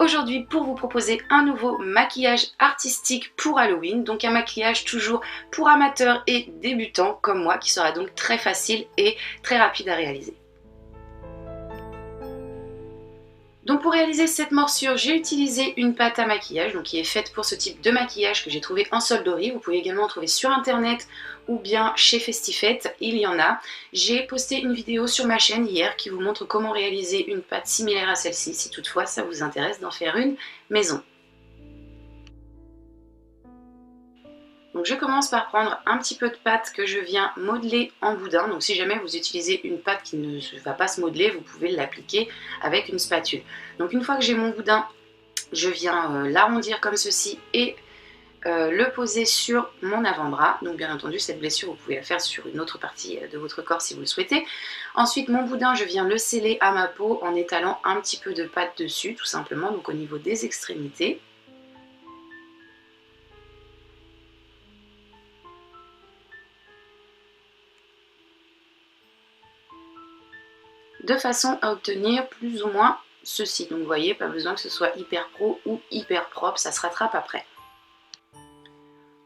aujourd'hui pour vous proposer un nouveau maquillage artistique pour Halloween, donc un maquillage toujours pour amateurs et débutants comme moi qui sera donc très facile et très rapide à réaliser. Donc pour réaliser cette morsure, j'ai utilisé une pâte à maquillage donc qui est faite pour ce type de maquillage que j'ai trouvé en solderie. Vous pouvez également en trouver sur internet ou bien chez Festifette, il y en a. J'ai posté une vidéo sur ma chaîne hier qui vous montre comment réaliser une pâte similaire à celle-ci, si toutefois ça vous intéresse d'en faire une maison. Donc je commence par prendre un petit peu de pâte que je viens modeler en boudin. Donc si jamais vous utilisez une pâte qui ne va pas se modeler, vous pouvez l'appliquer avec une spatule. Donc une fois que j'ai mon boudin, je viens l'arrondir comme ceci et le poser sur mon avant-bras. Donc bien entendu cette blessure vous pouvez la faire sur une autre partie de votre corps si vous le souhaitez. Ensuite mon boudin je viens le sceller à ma peau en étalant un petit peu de pâte dessus tout simplement, donc au niveau des extrémités. De façon à obtenir plus ou moins ceci. Donc vous voyez, pas besoin que ce soit hyper pro ou hyper propre, ça se rattrape après.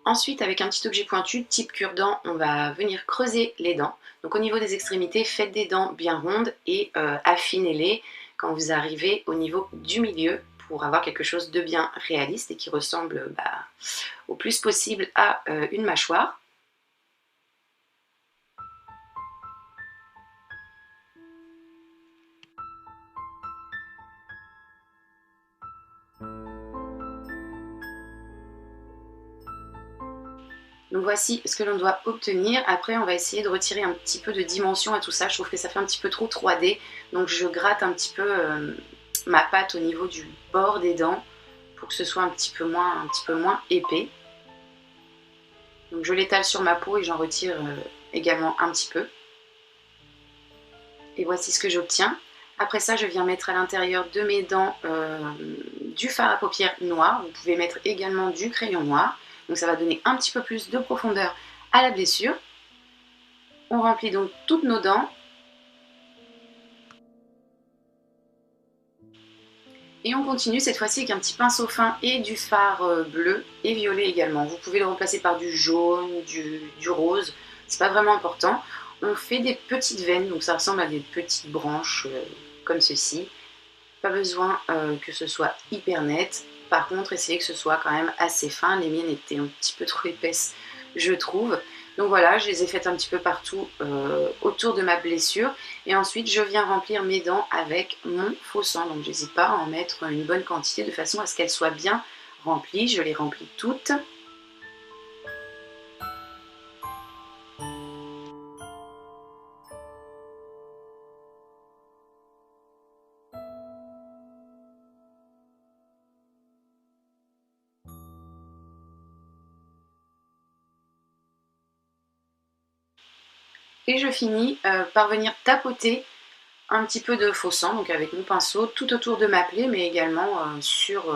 Ensuite, avec un petit objet pointu type cure-dent, on va venir creuser les dents. Donc au niveau des extrémités, faites des dents bien rondes et affinez-les quand vous arrivez au niveau du milieu pour avoir quelque chose de bien réaliste et qui ressemble au plus possible à une mâchoire. Donc voici ce que l'on doit obtenir. Après on va essayer de retirer un petit peu de dimension à tout ça. Je trouve que ça fait un petit peu trop 3D. Donc je gratte un petit peu ma pâte au niveau du bord des dents pour que ce soit un petit peu moins épais. Donc je l'étale sur ma peau et j'en retire également un petit peu. Et voici ce que j'obtiens. Après ça je viens mettre à l'intérieur de mes dents du fard à paupières noir. Vous pouvez mettre également du crayon noir. Donc ça va donner un petit peu plus de profondeur à la blessure. On remplit donc toutes nos dents. Et on continue cette fois-ci avec un petit pinceau fin et du fard bleu et violet également. Vous pouvez le remplacer par du jaune, du rose, c'est pas vraiment important. On fait des petites veines, donc ça ressemble à des petites branches comme ceci. Pas besoin que ce soit hyper net. Par contre, essayez que ce soit quand même assez fin. Les miennes étaient un petit peu trop épaisses, je trouve. Donc voilà, je les ai faites un petit peu partout autour de ma blessure. Et ensuite, je viens remplir mes dents avec mon faux sang. Donc j'hésite pas à en mettre une bonne quantité de façon à ce qu'elles soient bien remplies. Je les remplis toutes. Et je finis par venir tapoter un petit peu de faux sang, donc avec mon pinceau, tout autour de ma plaie, mais également sur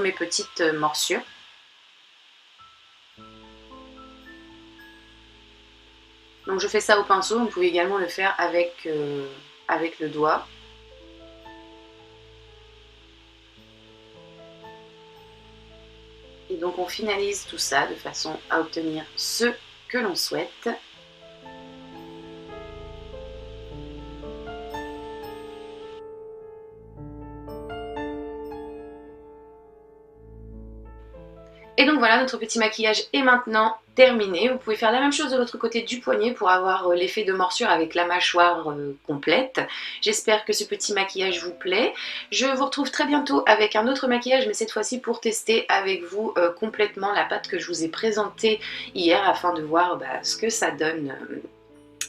mes petites morsures. Donc je fais ça au pinceau, vous pouvez également le faire avec le doigt. Et donc on finalise tout ça de façon à obtenir ce que l'on souhaite. Et donc voilà, notre petit maquillage est maintenant terminé. Vous pouvez faire la même chose de l'autre côté du poignet pour avoir l'effet de morsure avec la mâchoire complète. J'espère que ce petit maquillage vous plaît. Je vous retrouve très bientôt avec un autre maquillage, mais cette fois-ci pour tester avec vous complètement la pâte que je vous ai présentée hier afin de voir ce que ça donne